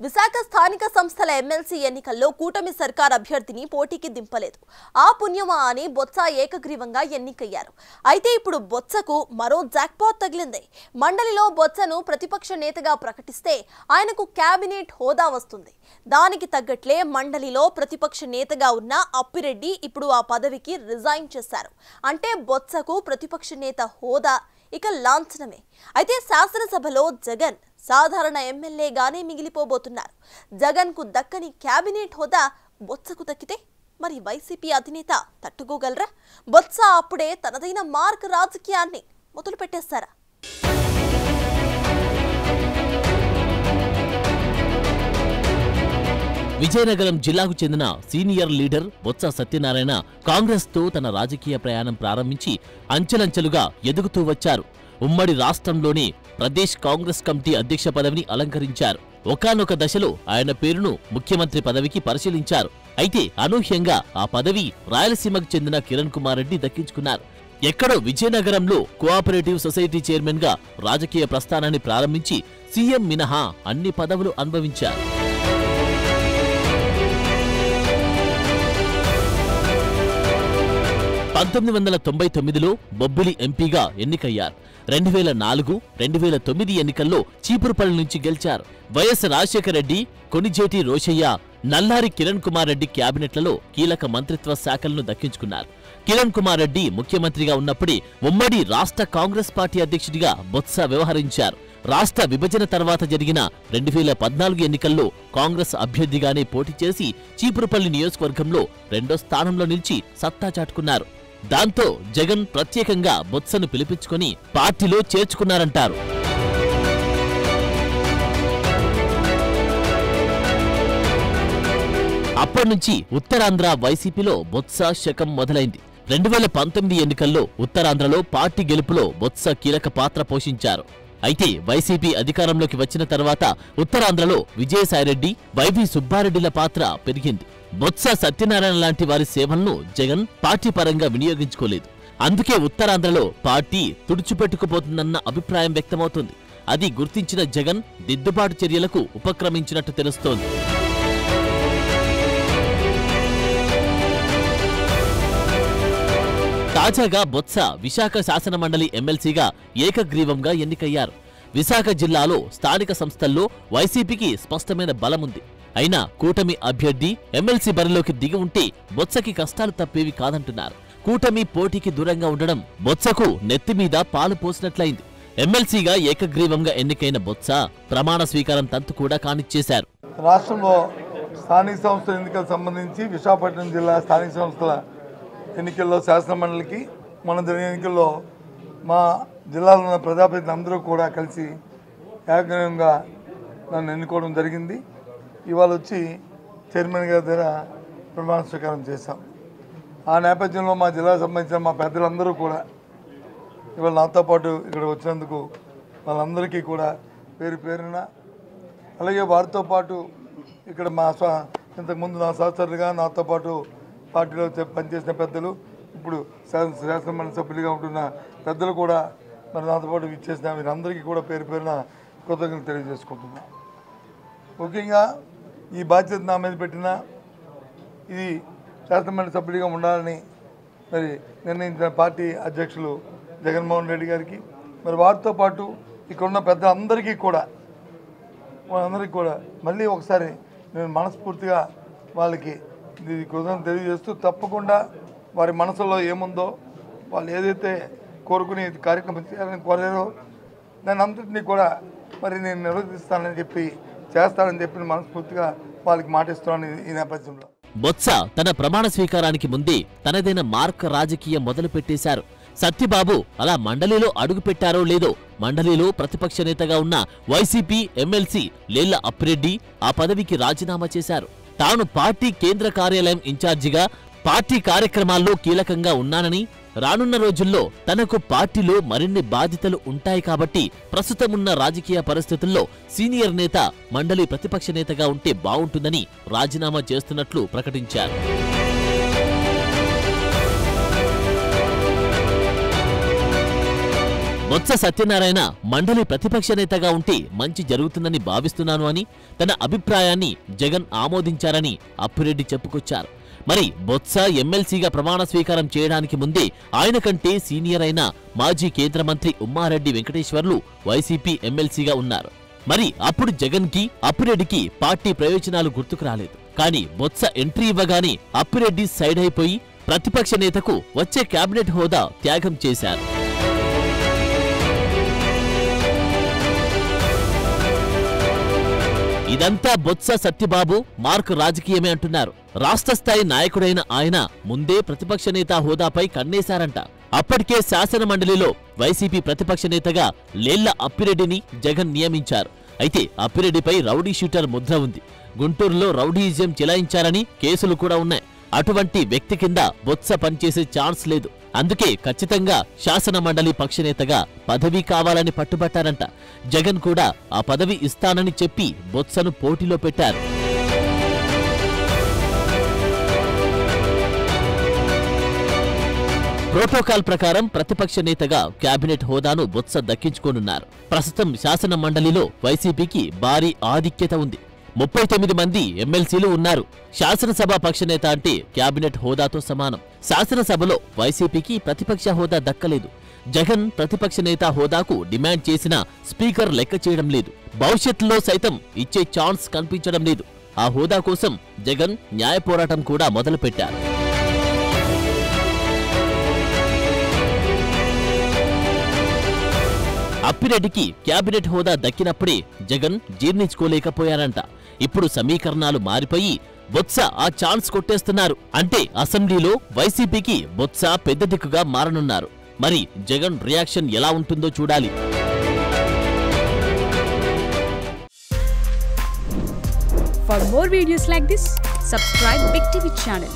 విశాఖ స్థానిక సంస్థల ఎమ్మెల్సీ ఎన్నికల్లో కూటమి సర్కార్ అభ్యర్థిని పోటీకి దింపలేదు. ఆ పుణ్యమా అని బొత్స ఏకగ్రీవంగా ఎన్నికయ్యారు. అయితే ఇప్పుడు బొత్సకు మరో జాక్పాట్ తగిలింది. మండలిలో బొత్సను ప్రతిపక్ష నేతగా ప్రకటిస్తే ఆయనకు కేబినెట్ హోదా వస్తుంది. దానికి తగ్గట్లే మండలిలో ప్రతిపక్ష నేతగా ఉన్న అప్పిరెడ్డి ఇప్పుడు ఆ పదవికి రిజైన్ చేశారు. అంటే బొత్సకు ప్రతిపక్ష నేత హోదా ఇక లాంఛనమే. అయితే శాసనసభలో జగన్ సాధారణ ఎమ్మెల్యేగానే మిగిలిపోబోతున్నారు. జగన్ కు దక్కని కేబినెట్ హోదా బొత్సకు దక్కితే మరి వైసీపీ అధినేత తట్టుకోగలరా? బొత్స అప్పుడే తనదైన మార్క్ రాజకీయాన్ని మొదలు పెట్టేస్తారా? విజయనగరం జిల్లాకు చెందిన సీనియర్ లీడర్ బొత్స సత్యనారాయణ కాంగ్రెస్ తో తన రాజకీయ ప్రయాణం ప్రారంభించి అంచెలంచెలుగా ఎదుగుతూ వచ్చారు. ఉమ్మడి రాష్ట్రంలోని ప్రదేశ్ కాంగ్రెస్ కమిటీ అధ్యక్ష పదవిని అలంకరించారు. ఒకానొక దశలో ఆయన పేరును ముఖ్యమంత్రి పదవికి పరిశీలించారు. అయితే అనూహ్యంగా ఆ పదవి రాయలసీమకు చెందిన కిరణ్ కుమార్ రెడ్డి దక్కించుకున్నారు. ఎక్కడో విజయనగరంలో కోఆపరేటివ్ సొసైటీ చైర్మన్ గా రాజకీయ ప్రస్థానాన్ని ప్రారంభించి సీఎం మినహా అన్ని పదవులు అనుభవించారు. 1999లో బొబ్బిలి ఎంపీగా ఎన్నికయ్యారు. 2004, 2009 ఎన్నికల్లో చీపురుపల్లి నుంచి గెలిచారు. వైఎస్ రాజశేఖర రెడ్డి, కొనిజేటి రోషయ్య, నల్లారి కిరణ్ కుమార్ రెడ్డి క్యాబినెట్లలో కీలక మంత్రిత్వ శాఖలను దక్కించుకున్నారు. కిరణ్ కుమార్ రెడ్డి ముఖ్యమంత్రిగా ఉన్నప్పుడే ఉమ్మడి రాష్ట్ర కాంగ్రెస్ పార్టీ అధ్యక్షుడిగా బొత్స వ్యవహరించారు. రాష్ట్ర విభజన తర్వాత జరిగిన 2014 ఎన్నికల్లో కాంగ్రెస్ అభ్యర్థిగానే పోటీ చేసి చీపురుపల్లి నియోజకవర్గంలో 2వ స్థానంలో నిలిచి సత్తా చాటుకున్నారు. దాంతో జగన్ ప్రత్యేకంగా బొత్సను పిలిపించుకొని పార్టీలో చేర్చుకున్నారంటారు. అప్పటినుంచి ఉత్తరాంధ్ర వైసీపీలో బొత్స శకం మొదలైంది. 2019 ఎన్నికల్లో ఉత్తరాంధ్రలో పార్టీ గెలుపులో బొత్స కీలక పాత్ర పోషించారు. అయితే వైసీపీ అధికారంలోకి వచ్చిన తర్వాత ఉత్తరాంధ్రలో విజయసాయిరెడ్డి, వైవి సుబ్బారెడ్డిల పాత్ర పెరిగింది. బొత్స సత్యనారాయణ లాంటి వారి సేవలను జగన్ పార్టీ పరంగా వినియోగించుకోలేదు. అందుకే ఉత్తరాంధ్రలో పార్టీ తుడిచిపెట్టుకుపోతుందన్న అభిప్రాయం వ్యక్తమవుతుంది. అది గుర్తించిన జగన్ దిద్దుబాటు చర్యలకు ఉపక్రమించినట్టు తెలుస్తోంది. తాజాగా బొత్స విశాఖ శాసనమండలి ఎమ్మెల్సీగా ఏకగ్రీవంగా ఎన్నికయ్యారు. విశాఖ జిల్లాలో స్థానిక సంస్థల్లో వైసీపీకి స్పష్టమైన బలముంది. అయినా కూటమి అభ్యర్థి ఎమ్మెల్సీ బరిలోకి దిగి ఉంటే బొత్సకి కష్టాలు తప్పేవి కాదంటున్నారు. కూటమి పోటీకి దూరంగా ఉండడం బొత్సకు నెత్తిమీద పాలు పోసినట్లయింది. ఎమ్మెల్సీగా ఏకగ్రీవంగా ఎన్నికైన బొత్స ప్రమాణ స్వీకారం తంతు కూడా కానిచ్చేశారు. రాష్ట్రంలో స్థానిక సంస్థల ఎన్నికలకు సంబంధించి విశాఖపట్నం జిల్లా స్థానిక సంస్థల ఎన్నికల్లో శాసనమండలికి మన జరిగిన ఎన్నికల్లో మా జిల్లాలో ఉన్న ప్రజాప్రతినిధులు అందరూ కూడా కలిసి ఏకగ్రీవంగా నన్ను ఎన్నుకోవడం జరిగింది. ఇవాళ వచ్చి చైర్మన్ గారి దగ్గర ప్రమాణ స్వీకారం చేశాం. ఆ నేపథ్యంలో మా జిల్లాకు సంబంధించిన మా పెద్దలందరూ కూడా ఇవాళ నాతో పాటు ఇక్కడ వచ్చినందుకు వాళ్ళందరికీ కూడా పేరు పేరున, అలాగే వారితో పాటు ఇక్కడ మా ఇంతకుముందు నా సహచరులుగా నాతో పాటు పార్టీలో పనిచేసిన పెద్దలు, ఇప్పుడు శాసనమండలి సభ్యులుగా ఉంటున్న పెద్దలు కూడా మరి నాతో పాటు ఇచ్చేసిన వీరందరికీ కూడా పేరు పేరున కృతజ్ఞతలు తెలియజేసుకుంటున్నాం. ముఖ్యంగా ఈ బాధ్యత నా మీద పెట్టిన ఇది శాసనమండలి సభ్యుడిగా ఉండాలని మరి నిర్ణయించిన పార్టీ అధ్యక్షులు జగన్మోహన్ రెడ్డి గారికి, మరి వారితో పాటు ఇక్కడ ఉన్న పెద్దలందరికీ కూడా వాళ్ళందరికీ కూడా మళ్ళీ ఒకసారి నేను మనస్ఫూర్తిగా వాళ్ళకి ఇది కృతజ్ఞతలు తెలియజేస్తూ, తప్పకుండా వారి మనసులో ఏముందో వాళ్ళు ఏదైతే కోరుకుని కార్యక్రమం చేయాలని కోరారో దాని అంతటినీ కూడా మరి నేను నిర్వర్తిస్తానని చెప్పి చేస్తానని చెప్పి మనస్ఫూర్తిగా వాళ్ళకి మాటిస్తున్నాను. ఈ నేపథ్యంలో బొత్స తన ప్రమాణ స్వీకారానికి ముందే తనదైన మార్క్ రాజకీయం మొదలు పెట్టేశారు. సత్యబాబు అలా మండలిలో అడుగు పెట్టారో లేదో మండలిలో ప్రతిపక్ష నేతగా ఉన్న వైసీపీ ఎమ్మెల్సీ లేళ్ల అప్పిరెడ్డి ఆ పదవికి రాజీనామా చేశారు. తాను పార్టీ కేంద్ర కార్యాలయం ఇన్ఛార్జిగా పార్టీ కార్యక్రమాల్లో కీలకంగా ఉన్నానని, రానున్న రోజుల్లో తనకు పార్టీలో మరిన్ని బాధ్యతలు ఉంటాయి కాబట్టి ప్రస్తుతమున్న రాజకీయ పరిస్థితుల్లో సీనియర్ నేత మండలి ప్రతిపక్ష నేతగా ఉంటే బావుంటుందని రాజీనామా చేస్తున్నట్లు ప్రకటించారు. బొత్స సత్యనారాయణ మండలి ప్రతిపక్ష నేతగా ఉంటే మంచి జరుగుతుందని భావిస్తున్నాను అని తన అభిప్రాయాన్ని జగన్ ఆమోదించారని అప్పిరెడ్డి చెప్పుకొచ్చారు. మరి బొత్స ఎమ్మెల్సీగా ప్రమాణ స్వీకారం చేయడానికి ముందే ఆయన కంటే సీనియర్ అయిన మాజీ కేంద్ర మంత్రి ఉమ్మారెడ్డి వెంకటేశ్వర్లు వైసీపీ ఎమ్మెల్సీగా ఉన్నారు. మరి అప్పుడు జగన్ కి అప్పిరెడ్డికి పార్టీ ప్రయోజనాలు గుర్తుకు రాలేదు. కానీ బొత్స ఎంట్రీ ఇవ్వగానే అప్పిరెడ్డి సైడ్ అయిపోయి ప్రతిపక్ష నేతకు వచ్చే కేబినెట్ హోదా త్యాగం చేశారు. ఇదంతా బొత్స సత్యబాబు మార్క్ రాజకీయమే అంటున్నారు. రాష్ట్ర స్థాయి నాయకుడైన ఆయన ముందే ప్రతిపక్ష నేత హోదాపై కన్నేశారంట. అప్పటికే శాసన మండలిలో వైసీపీ ప్రతిపక్ష నేతగా లేళ్ల అప్పిరెడ్డిని జగన్ నియమించారు. అయితే అప్పిరెడ్డిపై రౌడీ షూటర్ ముద్ర ఉంది. గుంటూరులో రౌడీయిజం చెలాయించారని కేసులు కూడా ఉన్నాయి. అటువంటి వ్యక్తి కింద బొత్స పనిచేసే ఛాన్స్ లేదు. అందుకే ఖచ్చితంగా శాసన మండలి పక్షనేతగా పదవి కావాలని పట్టుబట్టారంట. జగన్ కూడా ఆ పదవి ఇస్తానని చెప్పి బొత్సను పోటీలో పెట్టారు. ప్రోటోకాల్ ప్రకారం ప్రతిపక్ష నేతగా కేబినెట్ హోదాను బొత్స దక్కించుకోనున్నారు. ప్రస్తుతం శాసన మండలిలో వైసీపీకి భారీ ఆధిక్యత ఉంది. 39 మంది ఎమ్మెల్సీలు ఉన్నారు. శాసనసభ పక్షనేత అంటే కేబినెట్ హోదాతో సమానం. శాసనసభలో వైసీపీకి ప్రతిపక్ష హోదా దక్కలేదు. జగన్ ప్రతిపక్ష నేత హోదాకు డిమాండ్ చేసినా స్పీకర్ లెక్క చేయడం లేదు. భవిష్యత్తులో సైతం ఇచ్చే ఛాన్స్ కనిపించడం లేదు. ఆ హోదా కోసం జగన్ న్యాయ పోరాటం కూడా మొదలుపెట్టారు. అప్పిరెడ్డికి కేబినెట్ హోదా దక్కినప్పుడే జగన్ జీర్ణించుకోలేకపోయారంట. ఇప్పుడు సమీకరణాలు మారిపోయి బొత్స ఆ ఛాన్స్ కొట్టేస్తున్నారు. అంటే అసెంబ్లీలో వైసీపీకి బొత్స పెద్ద దిక్కుగా మారనున్నారు. మరి జగన్ రియాక్షన్ ఎలా ఉంటుందో చూడాలి. For more videos like this, subscribe Big TV channel.